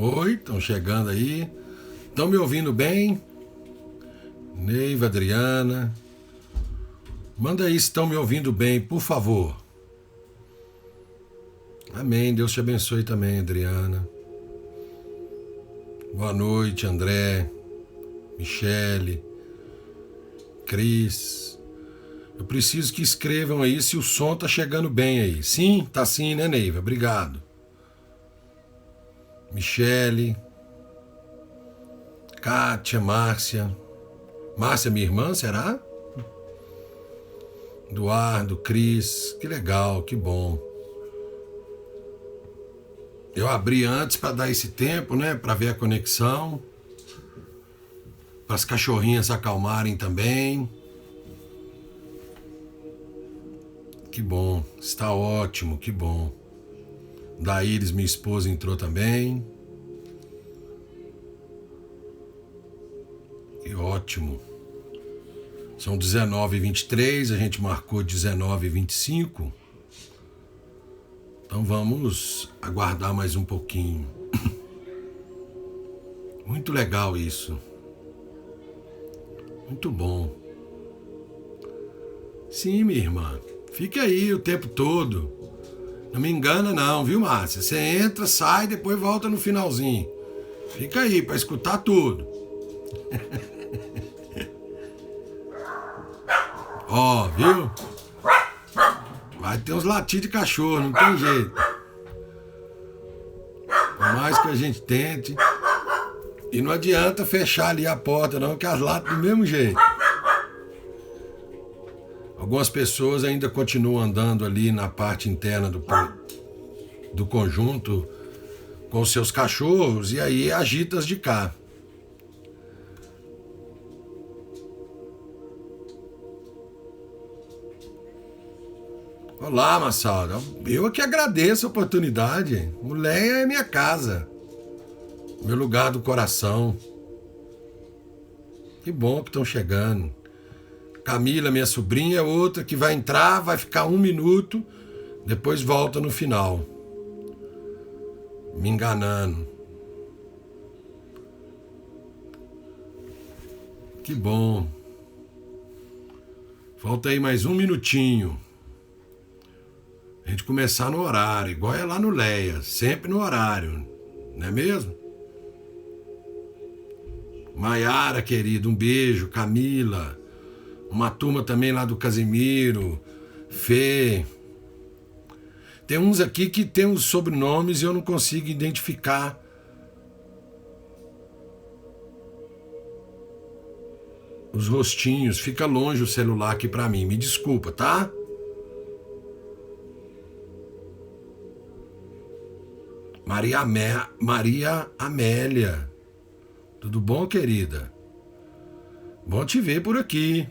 Oi, estão chegando aí. Estão me ouvindo bem? Neiva, Adriana. Manda aí se estão me ouvindo bem, por favor. Amém. Deus te abençoe também, Adriana. Boa noite, André, Michele, Cris. Eu preciso que escrevam aí se o som tá chegando bem aí. Sim? Tá sim, né, Neiva? Obrigado. Michele, Kátia, Márcia. Márcia, minha irmã, será? Eduardo, Cris. Que legal, que bom. Eu abri antes para dar esse tempo, né? Para ver a conexão. Para as cachorrinhas se acalmarem também. Que bom. Está ótimo, que bom. Daíris, minha esposa, entrou também. Que ótimo. São 19h23, a gente marcou 19h25. Então vamos aguardar mais um pouquinho. Muito legal isso. Muito bom. Sim, minha irmã. Fique aí o tempo todo. Não me engana não, viu, Márcia? Você entra, sai, depois volta no finalzinho. Fica aí para escutar tudo. Ó, viu? Vai ter uns latidos de cachorro, não tem jeito. Por mais que a gente tente. E não adianta fechar ali a porta não, que as latem do mesmo jeito. Algumas pessoas ainda continuam andando ali na parte interna do conjunto com seus cachorros e aí agita as de cá. Olá, Massalda. Eu que agradeço a oportunidade. Mulher é minha casa. Meu lugar do coração. Que bom que estão chegando. Camila, minha sobrinha, é outra que vai entrar, vai ficar 1 minuto, depois volta no final. Me enganando. Que bom. Falta aí mais 1 minutinho. A gente começar no horário, igual é lá no Leia, sempre no horário, não é mesmo? Maiara, querido, um beijo. Camila, uma turma também lá do Casimiro, Fê. Tem uns aqui que tem os sobrenomes e eu não consigo identificar. Os rostinhos, fica longe o celular aqui pra mim, me desculpa, tá? Maria Amélia. Tudo bom, querida? Bom te ver por aqui.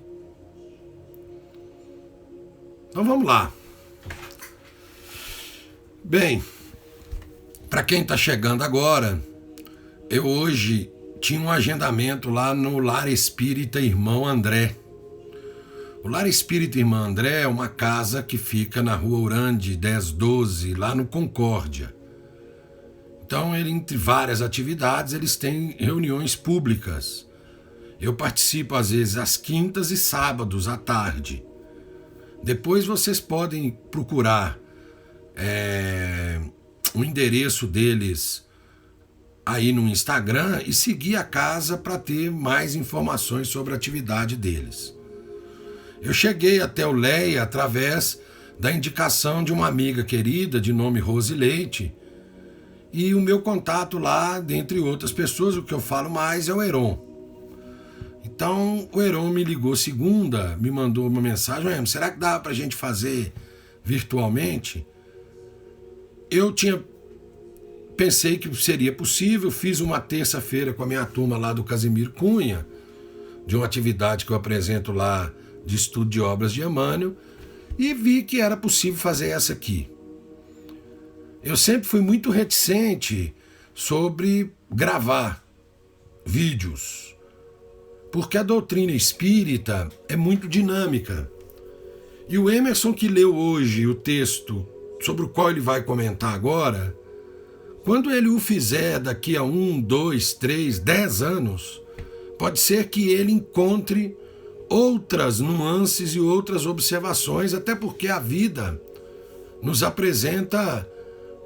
Então vamos lá. Bem, para quem está chegando agora, eu hoje tinha um agendamento lá no Lar Espírita Irmão André. O Lar Espírita Irmã André é uma casa que fica na Rua Urande 1012, lá no Concórdia. Então, entre várias atividades, eles têm reuniões públicas. Eu participo, às vezes, às quintas e sábados, à tarde. Depois vocês podem procurar o endereço deles aí no Instagram e seguir a casa para ter mais informações sobre a atividade deles. Eu cheguei até o Leia através da indicação de uma amiga querida, de nome Rose Leite, e o meu contato lá, dentre outras pessoas, o que eu falo mais é o Heron. Então, o Heron me ligou segunda, me mandou uma mensagem: será que dá pra gente fazer virtualmente? Eu pensei que seria possível, fiz uma terça-feira com a minha turma lá do Casimiro Cunha, de uma atividade que eu apresento lá de estudo de obras de Emmanuel, e vi que era possível fazer essa aqui. Eu sempre fui muito reticente sobre gravar vídeos, porque a doutrina espírita é muito dinâmica. E o Emerson, que leu hoje o texto sobre o qual ele vai comentar agora, Quando ele o fizer daqui a 1, 2, 3, 10 anos, pode ser que ele encontre outras nuances e outras observações, até porque a vida nos apresenta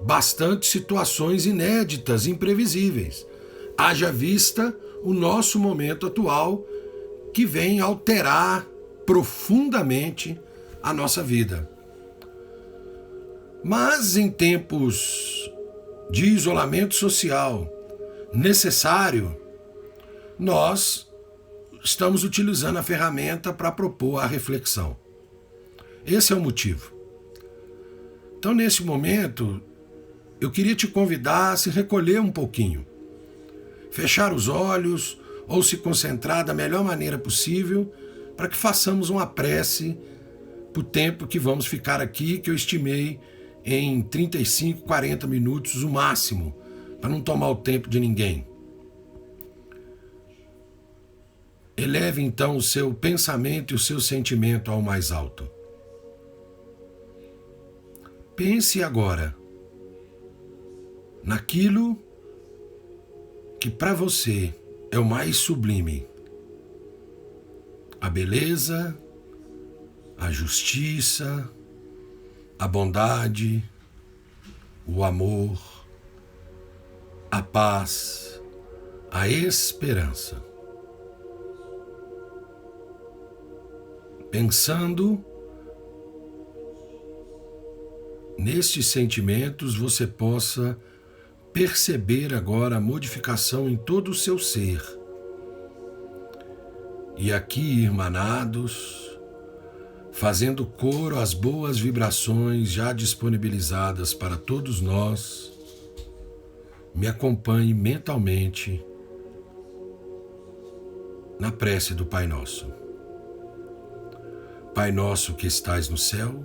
bastante situações inéditas, imprevisíveis. Haja vista o nosso momento atual, que vem alterar profundamente a nossa vida. Mas em tempos de isolamento social necessário, nós estamos utilizando a ferramenta para propor a reflexão. Esse é o motivo. Então, nesse momento, eu queria te convidar a se recolher um pouquinho, fechar os olhos ou se concentrar da melhor maneira possível para que façamos uma prece por tempo que vamos ficar aqui, que eu estimei em 35, 40 minutos o máximo, para não tomar o tempo de ninguém. Eleve então o seu pensamento e o seu sentimento ao mais alto. Pense agora naquilo que para você é o mais sublime. A beleza, a justiça, a bondade, o amor, a paz, a esperança. Pensando nestes sentimentos, você possa perceber agora a modificação em todo o seu ser. E aqui, irmanados, fazendo coro às boas vibrações já disponibilizadas para todos nós, me acompanhe mentalmente na prece do Pai Nosso. Pai nosso que estais no céu,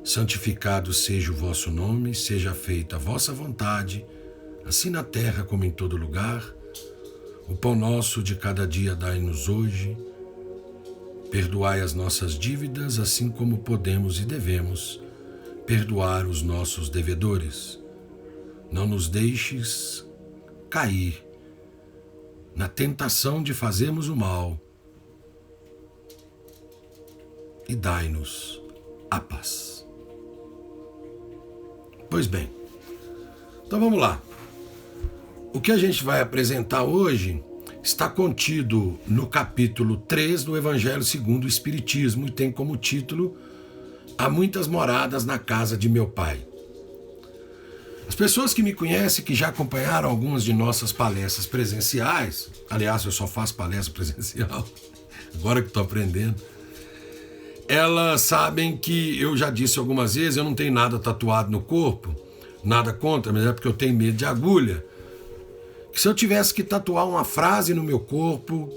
santificado seja o vosso nome, seja feita a vossa vontade, assim na terra como em todo lugar. O pão nosso de cada dia dai-nos hoje. Perdoai as nossas dívidas, assim como podemos e devemos perdoar os nossos devedores. Não nos deixes cair na tentação de fazermos o mal e dai-nos a paz. Pois bem, então vamos lá. O que a gente vai apresentar hoje está contido no capítulo 3 do Evangelho segundo o Espiritismo e tem como título Há muitas moradas na casa de meu Pai. As pessoas que me conhecem, que já acompanharam algumas de nossas palestras presenciais, aliás, eu só faço palestra presencial, agora que estou aprendendo, elas sabem que eu já disse algumas vezes, eu não tenho nada tatuado no corpo, nada contra, mas é porque eu tenho medo de agulha, que se eu tivesse que tatuar uma frase no meu corpo,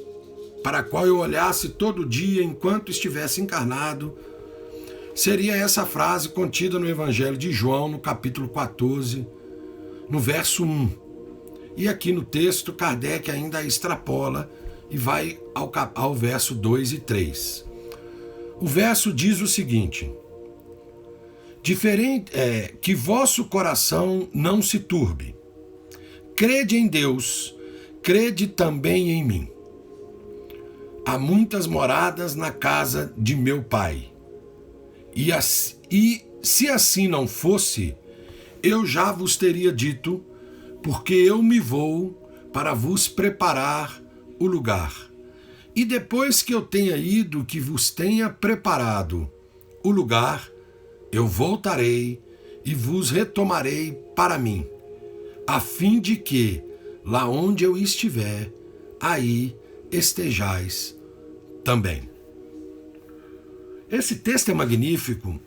para a qual eu olhasse todo dia enquanto estivesse encarnado, seria essa frase contida no Evangelho de João, no capítulo 14, no verso 1. E aqui no texto, Kardec ainda extrapola e vai ao verso 2 e 3. O verso diz o seguinte: que vosso coração não se turbe. Crede em Deus, crede também em mim. Há muitas moradas na casa de meu Pai. E se assim não fosse, eu já vos teria dito, porque eu me vou para vos preparar o lugar. E depois que eu tenha ido, que vos tenha preparado o lugar, eu voltarei e vos retomarei para mim, a fim de que, lá onde eu estiver, aí estejais também. Esse texto é magnífico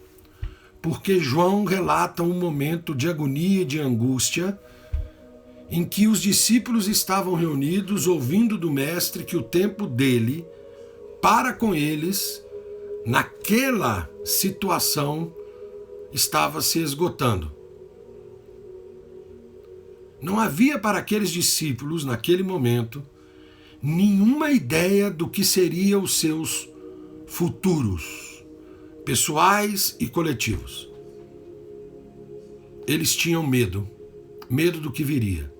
porque João relata um momento de agonia e de angústia em que os discípulos estavam reunidos ouvindo do Mestre que o tempo dele para com eles naquela situação estava se esgotando. Não havia para aqueles discípulos, naquele momento, nenhuma ideia do que seriam os seus futuros, pessoais e coletivos. Eles tinham medo, medo do que viria.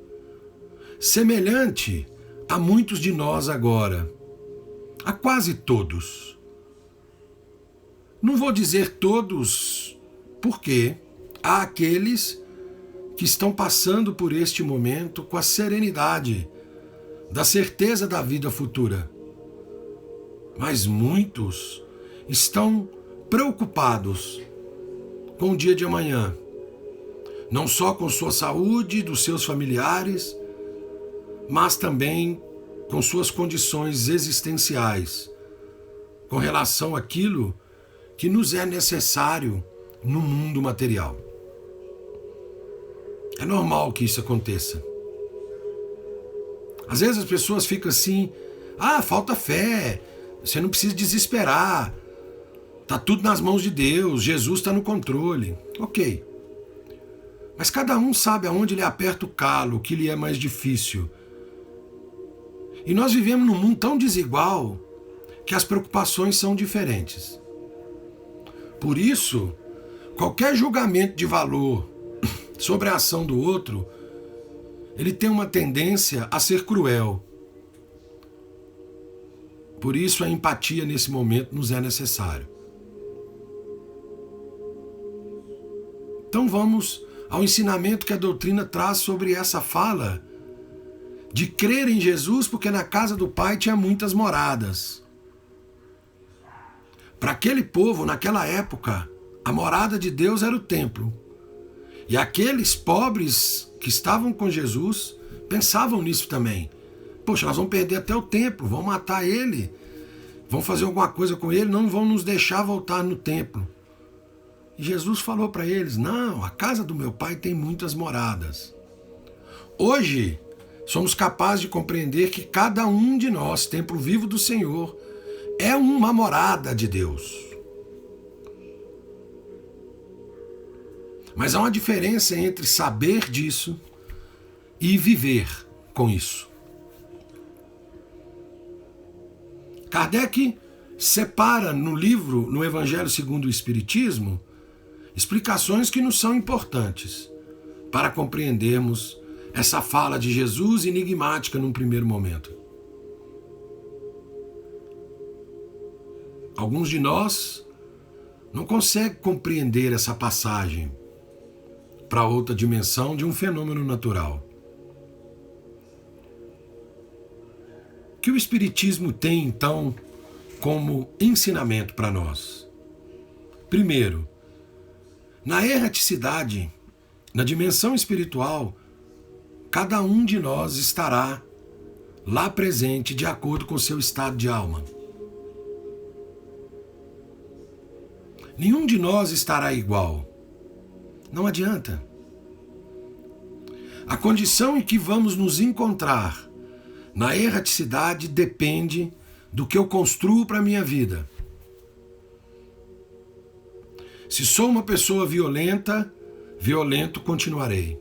Semelhante a muitos de nós agora, a quase todos. Não vou dizer todos, porque há aqueles que estão passando por este momento com a serenidade da certeza da vida futura. Mas muitos estão preocupados com o dia de amanhã, não só com sua saúde, dos seus familiares, mas também com suas condições existenciais, com relação àquilo que nos é necessário no mundo material. É normal que isso aconteça. Às vezes as pessoas ficam assim, falta fé, você não precisa desesperar, está tudo nas mãos de Deus, Jesus está no controle. Ok. Mas cada um sabe aonde ele aperta o calo, o que lhe é mais difícil. E nós vivemos num mundo tão desigual que as preocupações são diferentes. Por isso, qualquer julgamento de valor sobre a ação do outro, ele tem uma tendência a ser cruel. Por isso a empatia nesse momento nos é necessário. Então vamos ao ensinamento que a doutrina traz sobre essa fala de crer em Jesus, porque na casa do Pai tinha muitas moradas. Para aquele povo, naquela época, a morada de Deus era o templo. E aqueles pobres que estavam com Jesus pensavam nisso também. Poxa, nós vamos perder até o templo, vamos matar ele, vamos fazer alguma coisa com ele, não vão nos deixar voltar no templo. E Jesus falou para eles, não, a casa do meu Pai tem muitas moradas. Hoje, somos capazes de compreender que cada um de nós, templo vivo do Senhor, é uma morada de Deus. Mas há uma diferença entre saber disso e viver com isso. Kardec separa no livro, no Evangelho segundo o Espiritismo, explicações que nos são importantes para compreendermos essa fala de Jesus enigmática num primeiro momento. Alguns de nós não conseguem compreender essa passagem para outra dimensão de um fenômeno natural. O que o Espiritismo tem, então, como ensinamento para nós? Primeiro, na erraticidade, na dimensão espiritual, cada um de nós estará lá presente de acordo com o seu estado de alma. Nenhum de nós estará igual. Não adianta. A condição em que vamos nos encontrar na erraticidade depende do que eu construo para a minha vida. Se sou uma pessoa violenta, violento continuarei.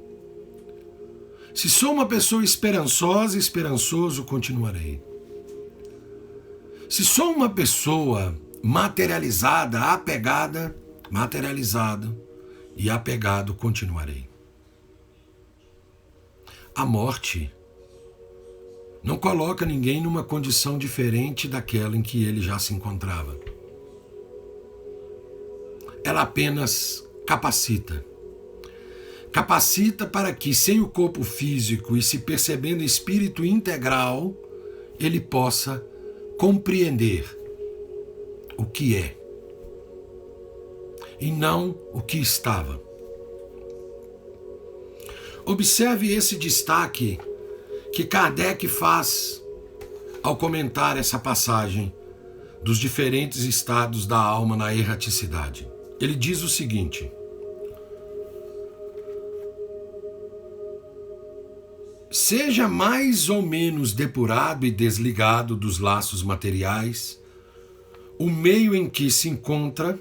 Se sou uma pessoa esperançosa, esperançoso continuarei. Se sou uma pessoa materializada, apegada, materializado e apegado continuarei. A morte não coloca ninguém numa condição diferente daquela em que ele já se encontrava. Ela apenas capacita. Capacita para que, sem o corpo físico e se percebendo espírito integral, ele possa compreender o que é e não o que estava. Observe esse destaque que Kardec faz ao comentar essa passagem dos diferentes estados da alma na erraticidade. Ele diz o seguinte: seja mais ou menos depurado e desligado dos laços materiais, o meio em que se encontra,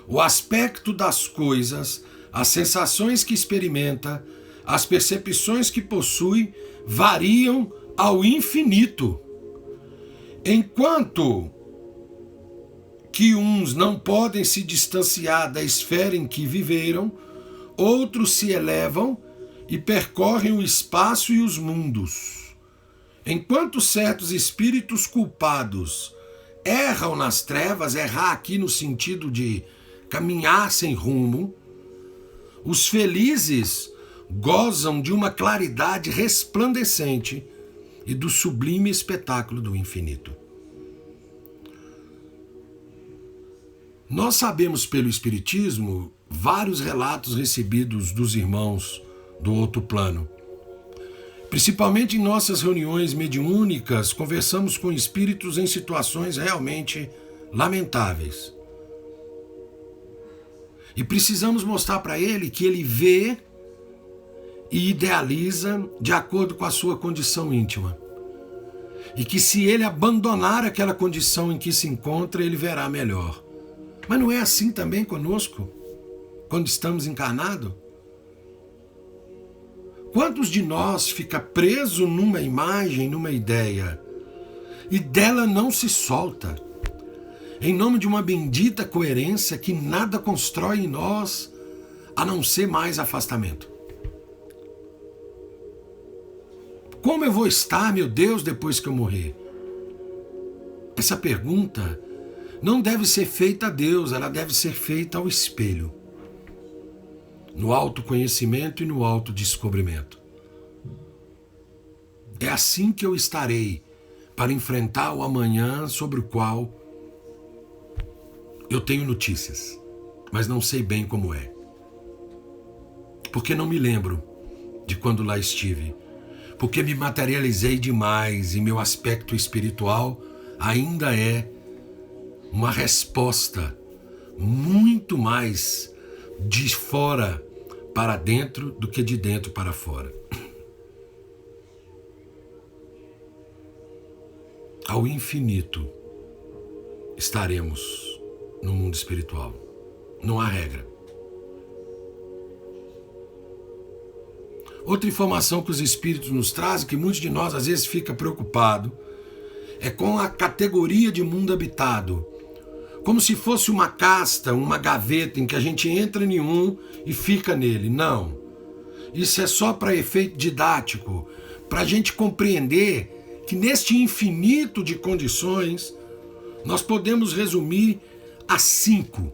o aspecto das coisas, as sensações que experimenta, as percepções que possui, variam ao infinito. Enquanto que uns não podem se distanciar da esfera em que viveram, outros se elevam e percorrem o espaço e os mundos. Enquanto certos espíritos culpados erram nas trevas, errar aqui no sentido de caminhar sem rumo, os felizes gozam de uma claridade resplandecente e do sublime espetáculo do infinito. Nós sabemos pelo Espiritismo vários relatos recebidos dos irmãos do outro plano. Principalmente em nossas reuniões mediúnicas, conversamos com espíritos em situações realmente lamentáveis. E precisamos mostrar para ele que ele vê e idealiza de acordo com a sua condição íntima. E que se ele abandonar aquela condição em que se encontra, ele verá melhor. Mas não é assim também conosco, quando estamos encarnados? Quantos de nós fica preso numa imagem, numa ideia, e dela não se solta, em nome de uma bendita coerência que nada constrói em nós, a não ser mais afastamento? Como eu vou estar, meu Deus, depois que eu morrer? Essa pergunta não deve ser feita a Deus, ela deve ser feita ao espelho, no autoconhecimento e no autodescobrimento. É assim que eu estarei para enfrentar o amanhã sobre o qual eu tenho notícias, mas não sei bem como é. Porque não me lembro de quando lá estive, porque me materializei demais e meu aspecto espiritual ainda é uma resposta muito mais de fora para dentro do que de dentro para fora. Ao infinito estaremos no mundo espiritual. Não há regra. Outra informação que os espíritos nos trazem, que muitos de nós às vezes fica preocupado, é com a categoria de mundo habitado. Como se fosse uma casta, uma gaveta em que a gente entra em um e fica nele. Não. Isso é só para efeito didático, para a gente compreender que neste infinito de condições nós podemos resumir a 5.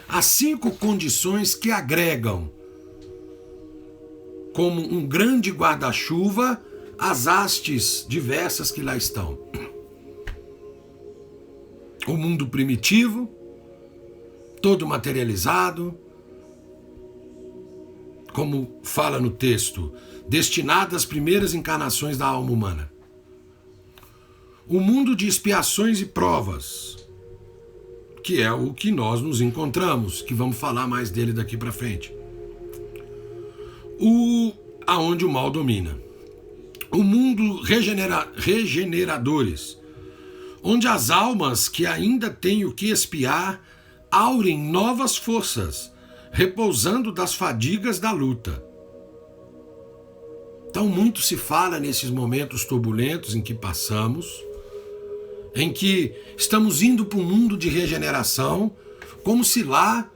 As 5 condições que agregam como um grande guarda-chuva as hastes diversas que lá estão. O mundo primitivo, todo materializado, como fala no texto, destinado às primeiras encarnações da alma humana. O mundo de expiações e provas, que é o que nós nos encontramos, que vamos falar mais dele daqui para frente. Aonde o mal domina. O mundo regeneradores, onde as almas que ainda têm o que expiar aurem novas forças, repousando das fadigas da luta. Então muito se fala nesses momentos turbulentos em que passamos, em que estamos indo para um mundo de regeneração, como se lá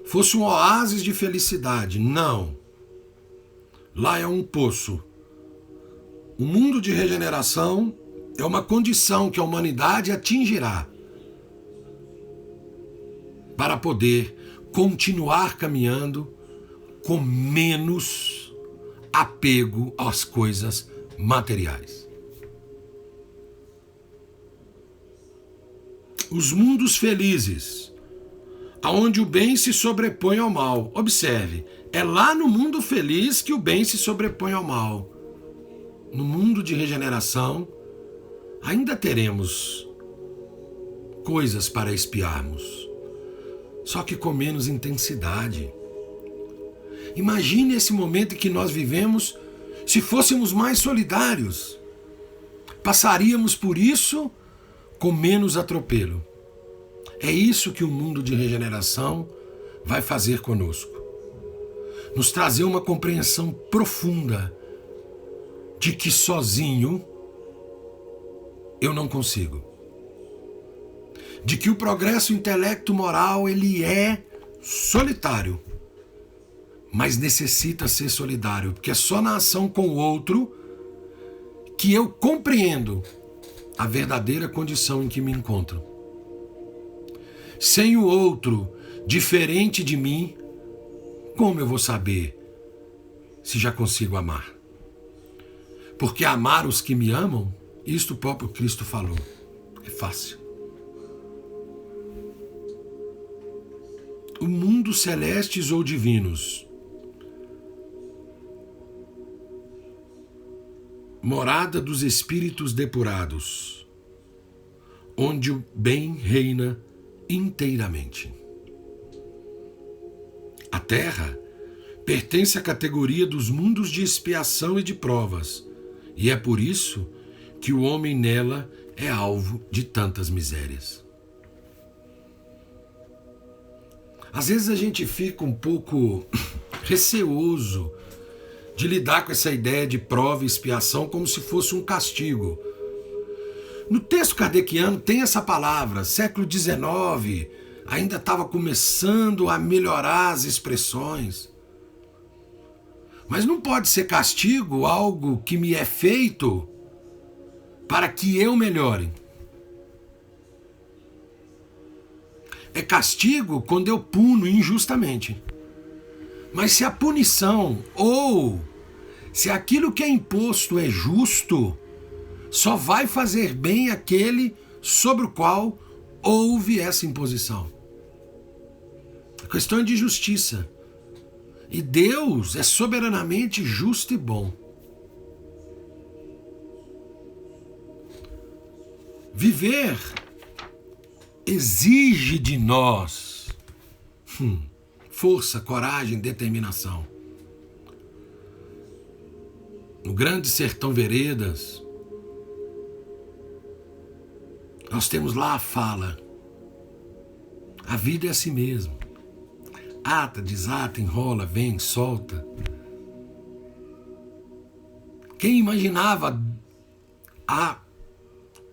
fosse um oásis de felicidade. Não. Lá é um poço. O mundo de regeneração é uma condição que a humanidade atingirá para poder continuar caminhando com menos apego às coisas materiais. Os mundos felizes, aonde o bem se sobrepõe ao mal. Observe, é lá no mundo feliz que o bem se sobrepõe ao mal. No mundo de regeneração, ainda teremos coisas para espiarmos, só que com menos intensidade. Imagine esse momento em que nós vivemos se fôssemos mais solidários. Passaríamos por isso com menos atropelo. É isso que o mundo de regeneração vai fazer conosco. Nos trazer uma compreensão profunda de que sozinho eu não consigo. De que o progresso intelecto-moral ele é solitário, mas necessita ser solidário, porque é só na ação com o outro que eu compreendo a verdadeira condição em que me encontro. Sem o outro diferente de mim, como eu vou saber se já consigo amar? Porque amar os que me amam, isto o próprio Cristo falou, é fácil. O mundo celestes ou divinos, morada dos espíritos depurados, onde o bem reina inteiramente. A Terra pertence à categoria dos mundos de expiação e de provas, e é por isso que o homem nela é alvo de tantas misérias. Às vezes a gente fica um pouco receoso de lidar com essa ideia de prova e expiação como se fosse um castigo. No texto kardeciano tem essa palavra, século XIX, ainda estava começando a melhorar as expressões. Mas não pode ser castigo algo que me é feito para que eu melhore. É castigo quando eu puno injustamente. Mas se a punição ou se aquilo que é imposto é justo, só vai fazer bem aquele sobre o qual houve essa imposição. A questão é de justiça. E Deus é soberanamente justo e bom. Viver exige de nós força, coragem, determinação. No Grande Sertão Veredas, nós temos lá a fala: a vida é assim mesmo. Ata, desata, enrola, vem, solta. Quem imaginava há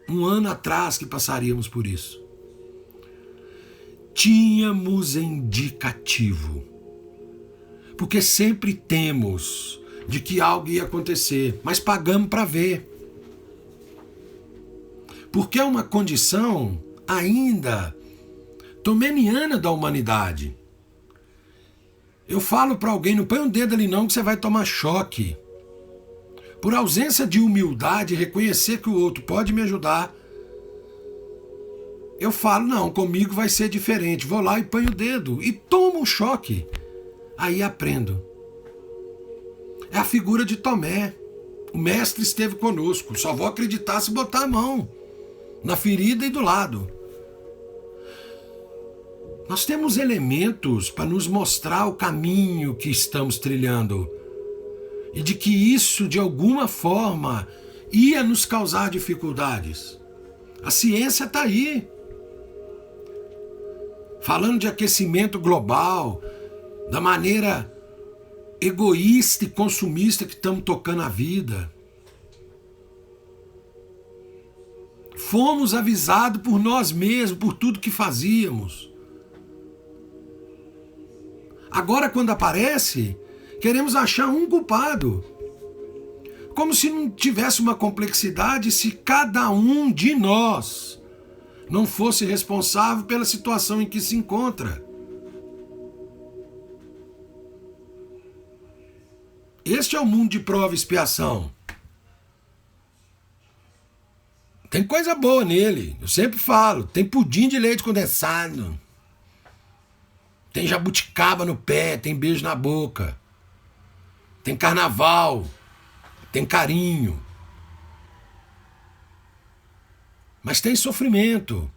um ano atrás que passaríamos por isso? Tínhamos indicativo, porque sempre temos de que algo ia acontecer, mas pagamos para ver. Porque é uma condição ainda tomeniana da humanidade. Eu falo para alguém, não põe um dedo ali não que você vai tomar choque. Por ausência de humildade, reconhecer que o outro pode me ajudar, eu falo, não, comigo vai ser diferente. Vou lá e ponho o dedo e tomo um choque. Aí aprendo. É a figura de Tomé. O mestre esteve conosco. Só vou acreditar se botar a mão na ferida e do lado. Nós temos elementos para nos mostrar o caminho que estamos trilhando. E de que isso, de alguma forma, ia nos causar dificuldades. A ciência está aí. Falando de aquecimento global, da maneira egoísta e consumista que estamos tocando a vida. Fomos avisados por nós mesmos, por tudo que fazíamos. Agora, quando aparece, queremos achar um culpado. Como se não tivesse uma complexidade se cada um de nós não fosse responsável pela situação em que se encontra. Este é o mundo de prova e expiação. Tem coisa boa nele, eu sempre falo. Tem pudim de leite condensado. Tem jabuticaba no pé, tem beijo na boca. Tem carnaval, tem carinho. Mas tem sofrimento.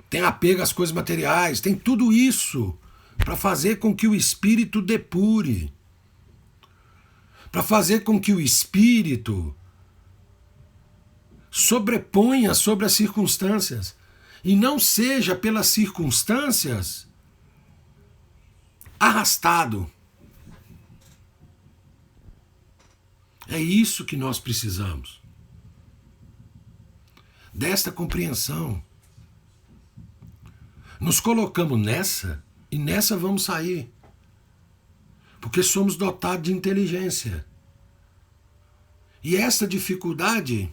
Tem apego às coisas materiais, tem tudo isso para fazer com que o espírito depure. Para fazer com que o espírito sobreponha sobre as circunstâncias e não seja pelas circunstâncias arrastado. É isso que nós precisamos. Desta compreensão. Nos colocamos nessa e nessa vamos sair. Porque somos dotados de inteligência. E essa dificuldade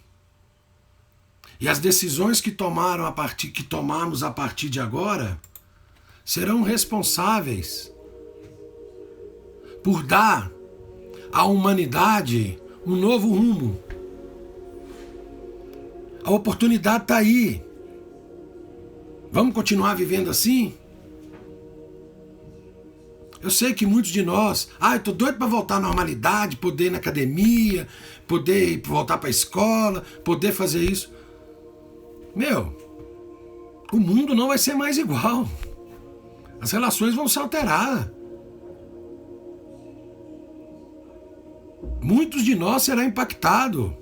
e as decisões que tomamos a partir de agora serão responsáveis por dar à humanidade um novo rumo. A oportunidade está aí. Vamos continuar vivendo assim? Eu sei que muitos de nós, eu tô doido para voltar à normalidade, poder ir na academia, poder voltar para a escola, poder fazer isso. O mundo não vai ser mais igual. As relações vão se alterar. Muitos de nós serão impactados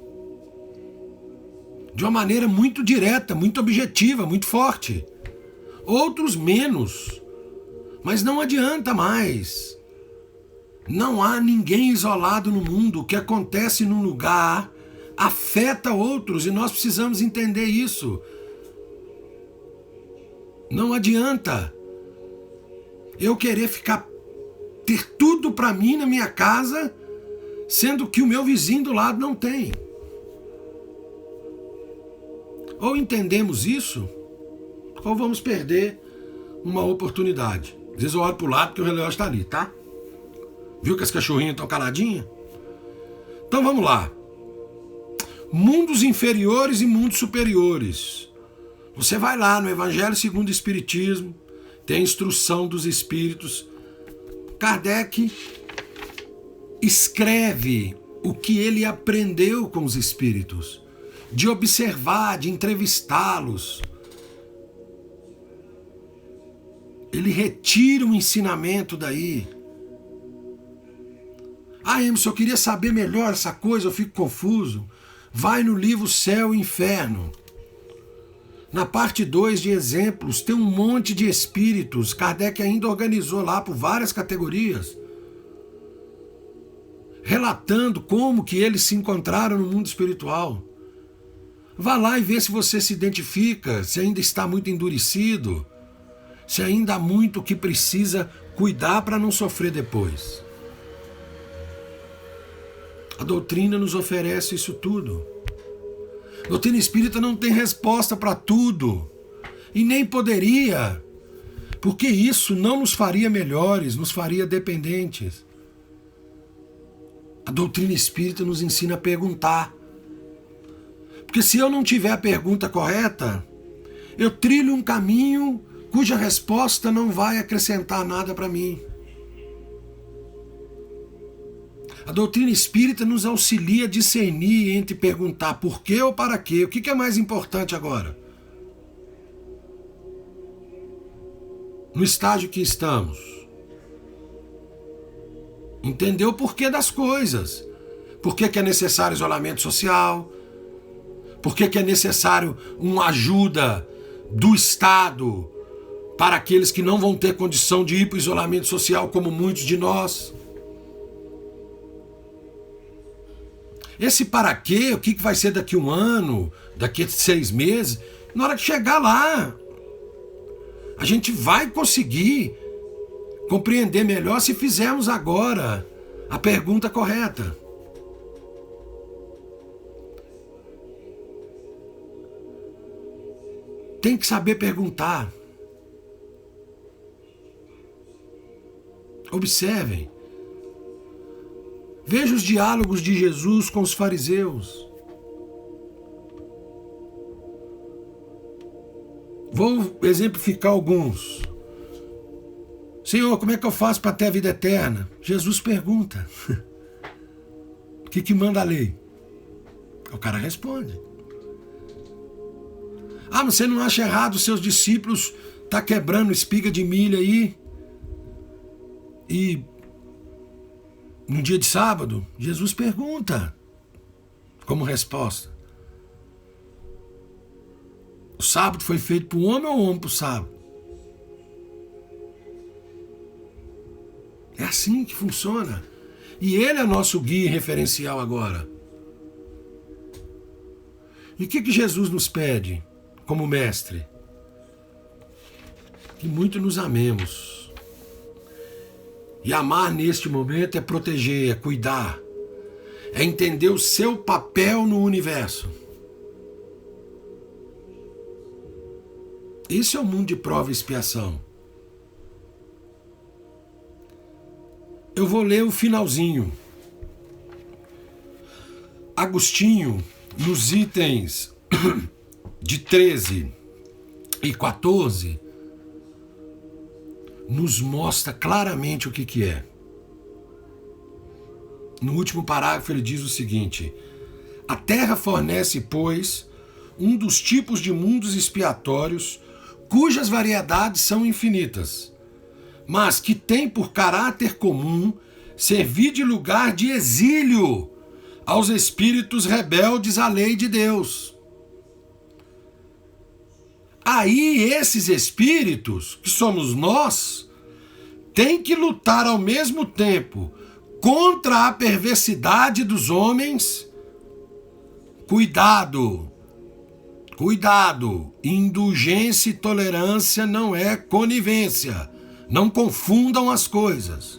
de uma maneira muito direta, muito objetiva, muito forte. Outros menos. Mas não adianta mais. Não há ninguém isolado no mundo. O que acontece num lugar afeta outros e nós precisamos entender isso. Não adianta eu querer ter tudo para mim na minha casa, sendo que o meu vizinho do lado não tem. Ou entendemos isso, ou vamos perder uma oportunidade. Às vezes eu olho pro lado porque o relógio está ali, tá? Viu que as cachorrinhas estão caladinhas? Então vamos lá. Mundos inferiores e mundos superiores. Você vai lá no Evangelho segundo o Espiritismo, tem a instrução dos Espíritos. Kardec escreve o que ele aprendeu com os Espíritos, de observar, de entrevistá-los. Ele retira um ensinamento daí. Emerson, eu queria saber melhor essa coisa, eu fico confuso. Vai no livro Céu e Inferno. Na parte 2 de exemplos, tem um monte de espíritos. Kardec ainda organizou lá por várias categorias, relatando como que eles se encontraram no mundo espiritual. Vá lá e vê se você se identifica, se ainda está muito endurecido, se ainda há muito que precisa cuidar para não sofrer depois. A doutrina nos oferece isso tudo. A doutrina espírita não tem resposta para tudo. E nem poderia. Porque isso não nos faria melhores, nos faria dependentes. A doutrina espírita nos ensina a perguntar. Porque se eu não tiver a pergunta correta, eu trilho um caminho cuja resposta não vai acrescentar nada para mim. A doutrina espírita nos auxilia a discernir entre perguntar por quê ou para quê. O que é mais importante agora? No estágio que estamos. Entender o porquê das coisas. Por que é necessário isolamento social? Por que é necessário uma ajuda do Estado para aqueles que não vão ter condição de ir para o isolamento social, como muitos de nós? Esse para quê, o que vai ser daqui a 1 ano, daqui a 6 meses, na hora que chegar lá, a gente vai conseguir compreender melhor se fizermos agora a pergunta correta. Tem que saber perguntar. Observem. Veja os diálogos de Jesus com os fariseus. Vou exemplificar alguns. Senhor, como é que eu faço para ter a vida eterna? Jesus pergunta. O que manda a lei? O cara responde. Mas você não acha errado os seus discípulos tá quebrando espiga de milho aí? E no dia de sábado, Jesus pergunta como resposta. O sábado foi feito para o homem ou o homem para o sábado? É assim que funciona. E ele é nosso guia e referencial agora. E o que Jesus nos pede como mestre? Que muito nos amemos. E amar neste momento é proteger, é cuidar, é entender o seu papel no universo. Isso é o mundo de prova e expiação. Eu vou ler o finalzinho. Agostinho, nos itens de 13 e 14, nos mostra claramente o que é. No último parágrafo ele diz o seguinte: a Terra fornece, pois, um dos tipos de mundos expiatórios cujas variedades são infinitas, mas que tem por caráter comum servir de lugar de exílio aos espíritos rebeldes à lei de Deus. Aí esses espíritos, que somos nós, têm que lutar ao mesmo tempo contra a perversidade dos homens. Cuidado! Cuidado! Indulgência e tolerância não é conivência. Não confundam as coisas.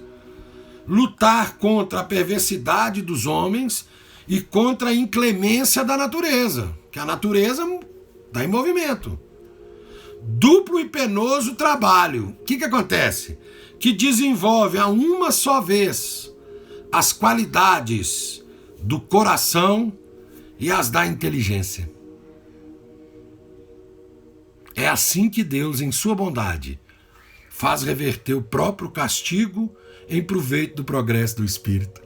Lutar contra a perversidade dos homens e contra a inclemência da natureza, que a natureza está em movimento. Duplo e penoso trabalho. O que acontece? Que desenvolve a uma só vez as qualidades do coração e as da inteligência. É assim que Deus, em sua bondade, faz reverter o próprio castigo em proveito do progresso do espírito.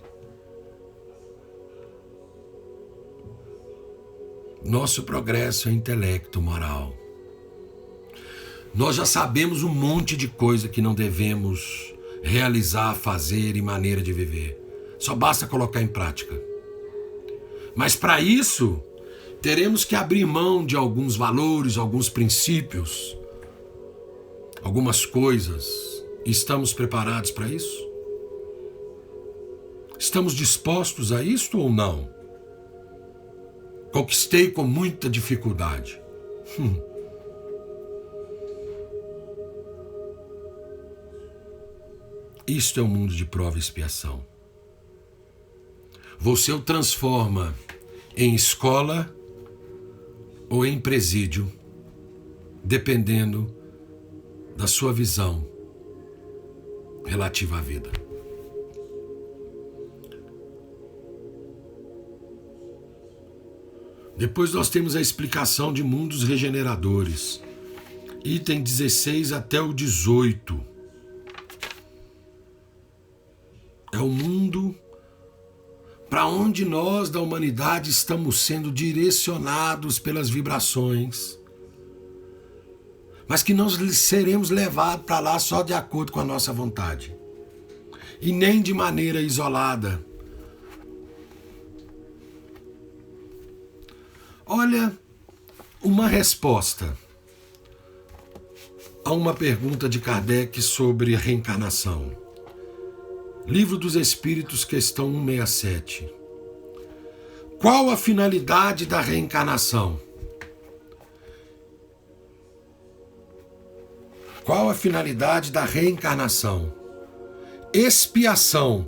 Nosso progresso é intelecto, moral. Nós já sabemos um monte de coisa que não devemos realizar, fazer e maneira de viver. Só basta colocar em prática. Mas para isso, teremos que abrir mão de alguns valores, alguns princípios, algumas coisas. Estamos preparados para isso? Estamos dispostos a isto ou não? Conquistei com muita dificuldade. Isto é um mundo de prova e expiação. Você o transforma em escola ou em presídio, dependendo da sua visão relativa à vida. Depois nós temos a explicação de mundos regeneradores, item 16 até o 18. É o mundo para onde nós da humanidade estamos sendo direcionados pelas vibrações, mas que não seremos levados para lá só de acordo com a nossa vontade, e nem de maneira isolada. Olha, uma resposta a uma pergunta de Kardec sobre a reencarnação. Livro dos Espíritos, questão 167. Qual a finalidade da reencarnação? Qual a finalidade da reencarnação? Expiação.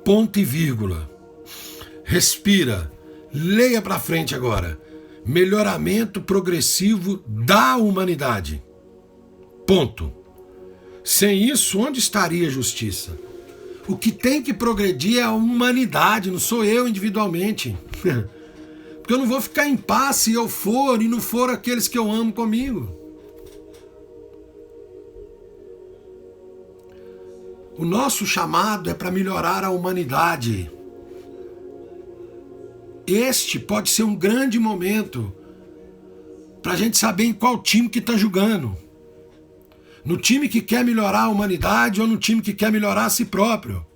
Ponto e vírgula. Respira. Leia para frente agora. Melhoramento progressivo da humanidade. Ponto. Sem isso, onde estaria a justiça? O que tem que progredir é a humanidade, não sou eu individualmente. Porque eu não vou ficar em paz se eu for e não for aqueles que eu amo comigo. O nosso chamado é para melhorar a humanidade. Este pode ser um grande momento para a gente saber em qual time que está jogando. No time que quer melhorar a humanidade ou no time que quer melhorar a si próprio.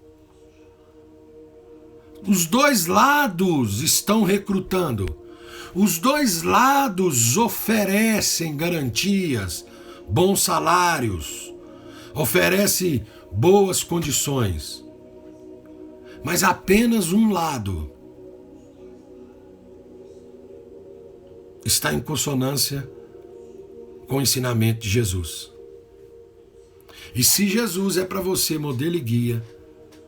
Os dois lados estão recrutando. Os dois lados oferecem garantias, bons salários, oferecem boas condições. Mas apenas um lado está em consonância com o ensinamento de Jesus. E se Jesus é para você modelo e guia,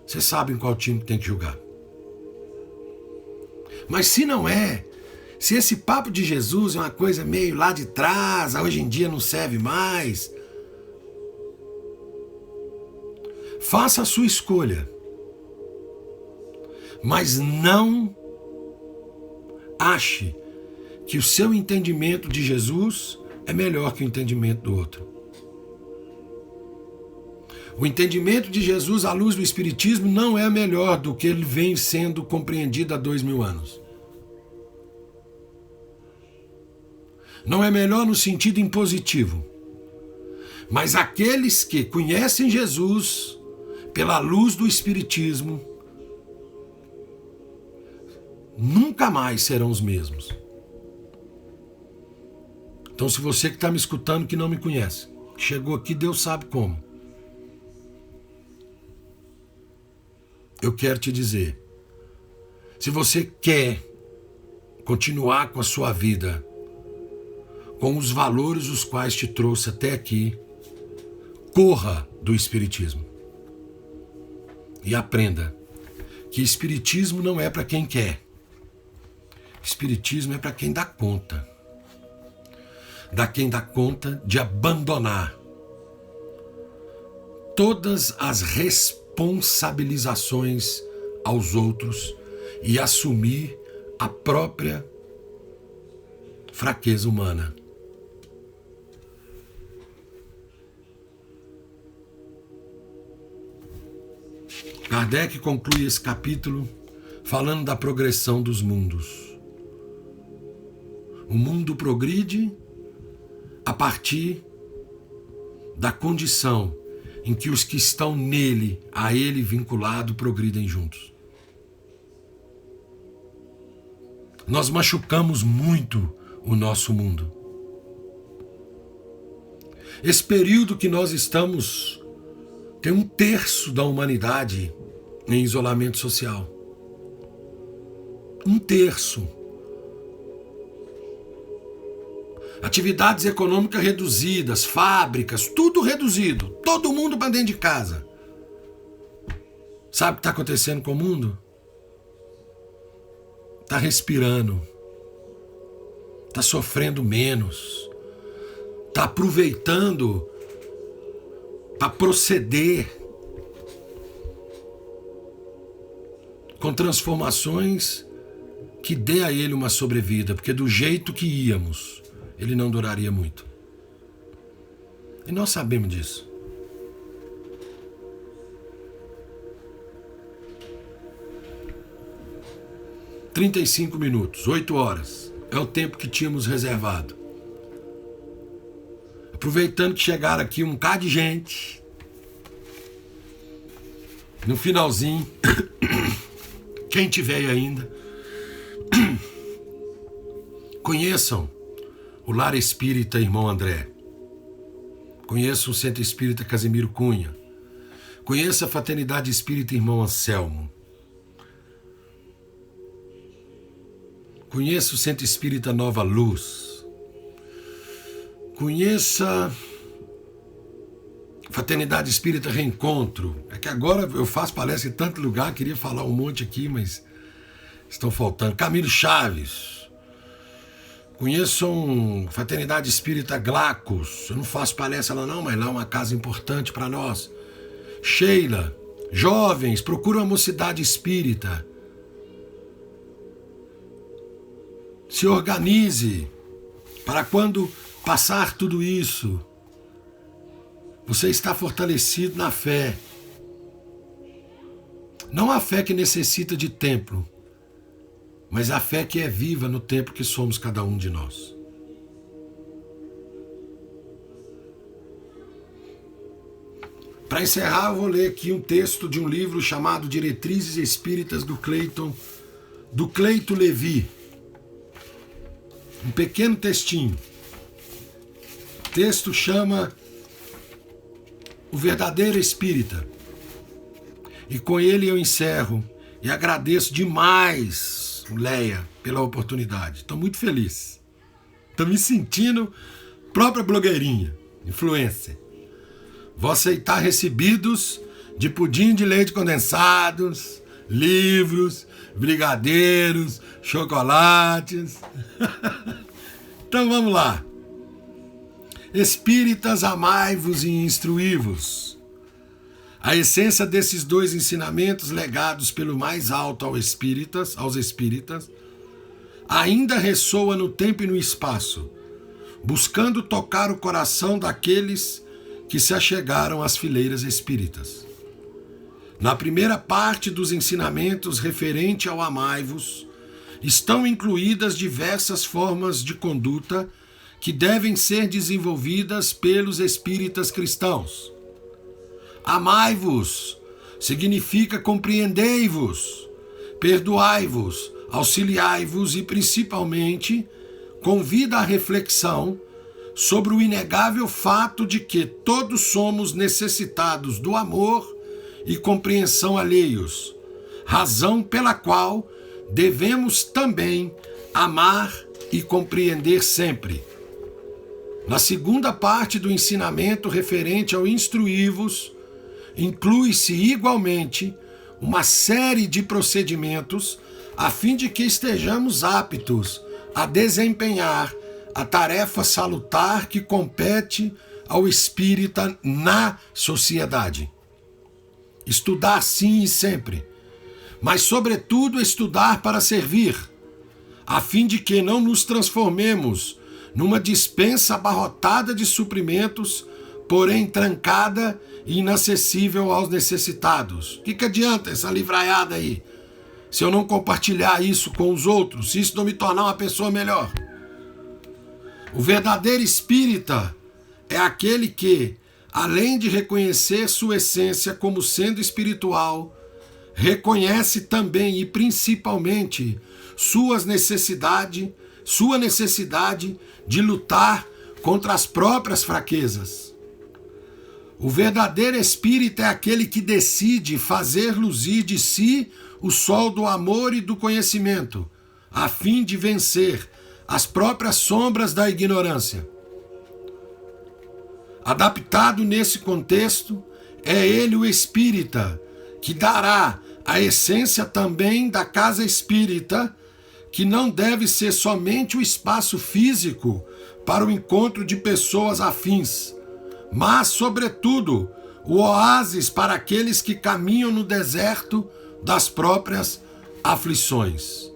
você sabe em qual time tem que jogar. Mas se não é, se esse papo de Jesus é uma coisa meio lá de trás, hoje em dia não serve mais, faça a sua escolha. Mas não ache que o seu entendimento de Jesus é melhor que o entendimento do outro. O entendimento de Jesus à luz do Espiritismo não é melhor do que ele vem sendo compreendido há 2000 anos. Não é melhor no sentido impositivo. Mas aqueles que conhecem Jesus pela luz do Espiritismo nunca mais serão os mesmos. Então, se você que está me escutando que não me conhece, chegou aqui, Deus sabe como. Eu quero te dizer, se você quer continuar com a sua vida, com os valores os quais te trouxe até aqui, corra do Espiritismo. E aprenda que Espiritismo não é para quem quer. Espiritismo é para quem dá conta. Quem dá conta de abandonar todas as responsabilizações aos outros e assumir a própria fraqueza humana. Kardec conclui esse capítulo falando da progressão dos mundos. O mundo progride a partir da condição em que os que estão nele, a ele vinculado, progridem juntos. Nós machucamos muito o nosso mundo. Esse período que nós estamos, tem 1/3 da humanidade em isolamento social. 1/3. Atividades econômicas reduzidas, fábricas, tudo reduzido. Todo mundo para dentro de casa. Sabe o que está acontecendo com o mundo? Está respirando. Está sofrendo menos. Está aproveitando para proceder com transformações que dê a ele uma sobrevida, porque do jeito que íamos, ele não duraria muito. E nós sabemos disso. – 35 minutos, 8 horas. É o tempo que tínhamos reservado. Aproveitando que chegaram aqui um bocado de gente. No finalzinho, quem tiver aí ainda, conheçam o Lar Espírita Irmão André. Conheçam o Centro Espírita Casimiro Cunha. Conheça a Fraternidade Espírita Irmão Anselmo. Conheça o Centro Espírita Nova Luz. Conheça a Fraternidade Espírita Reencontro. É que agora eu faço palestra em tanto lugar, queria falar um monte aqui, mas estão faltando. Camilo Chaves. Conheçam a Fraternidade Espírita Glacos. Eu não faço palestra lá não, mas lá é uma casa importante para nós. Sheila. Jovens, procura uma mocidade espírita. Se organize para quando passar tudo isso, você está fortalecido na fé. Não a fé que necessita de templo, mas a fé que é viva no tempo que somos cada um de nós. Para encerrar, eu vou ler aqui um texto de um livro chamado Diretrizes Espíritas do Cleito Levi. Um pequeno textinho. O texto chama O Verdadeiro Espírita. E com ele eu encerro e agradeço demais, Leia, pela oportunidade. Estou muito feliz. Estou me sentindo própria blogueirinha, influencer. Vou aceitar recebidos de pudim de leite condensados, livros, brigadeiros, chocolates. Então vamos lá. Espíritas, amai-vos e instruí-vos. A essência desses dois ensinamentos legados pelo mais alto aos espíritas, ainda ressoa no tempo e no espaço, buscando tocar o coração daqueles que se achegaram às fileiras espíritas. Na primeira parte dos ensinamentos referente ao amai-vos, estão incluídas diversas formas de conduta que devem ser desenvolvidas pelos espíritas cristãos. Amai-vos significa compreendei-vos, perdoai-vos, auxiliai-vos e, principalmente, convida à reflexão sobre o inegável fato de que todos somos necessitados do amor e compreensão alheios, razão pela qual devemos também amar e compreender sempre. Na segunda parte do ensinamento referente ao instruí-vos, inclui-se igualmente uma série de procedimentos a fim de que estejamos aptos a desempenhar a tarefa salutar que compete ao espírita na sociedade. Estudar sim e sempre, mas sobretudo estudar para servir, a fim de que não nos transformemos numa dispensa abarrotada de suprimentos, porém trancada e inacessível aos necessitados. O que adianta essa livraiada aí, se eu não compartilhar isso com os outros, se isso não me tornar uma pessoa melhor? O verdadeiro espírita é aquele que, além de reconhecer sua essência como sendo espiritual, reconhece também e principalmente sua necessidade de lutar contra as próprias fraquezas. O verdadeiro espírita é aquele que decide fazer luzir de si o sol do amor e do conhecimento, a fim de vencer as próprias sombras da ignorância. Adaptado nesse contexto, é ele o espírita que dará a essência também da casa espírita, que não deve ser somente o espaço físico para o encontro de pessoas afins, mas, sobretudo, o oásis para aqueles que caminham no deserto das próprias aflições.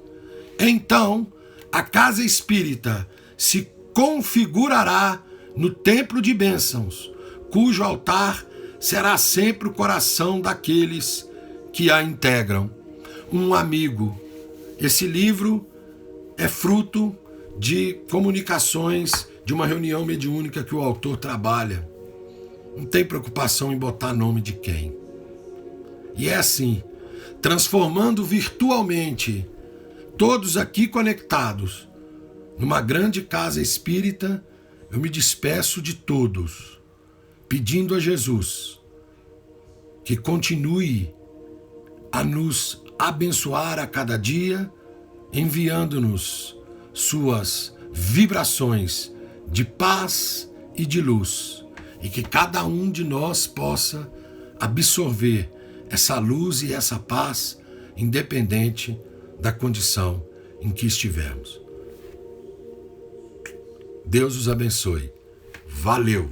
Então, a casa espírita se configurará no templo de bênçãos, cujo altar será sempre o coração daqueles que a integram. Um amigo. Esse livro é fruto de comunicações de uma reunião mediúnica que o autor trabalha. Não tem preocupação em botar nome de quem. E é assim, transformando virtualmente todos aqui conectados numa grande casa espírita, eu me despeço de todos, pedindo a Jesus que continue a nos abençoar a cada dia, enviando-nos suas vibrações de paz e de luz, e que cada um de nós possa absorver essa luz e essa paz, independente da condição em que estivermos. Deus os abençoe. Valeu!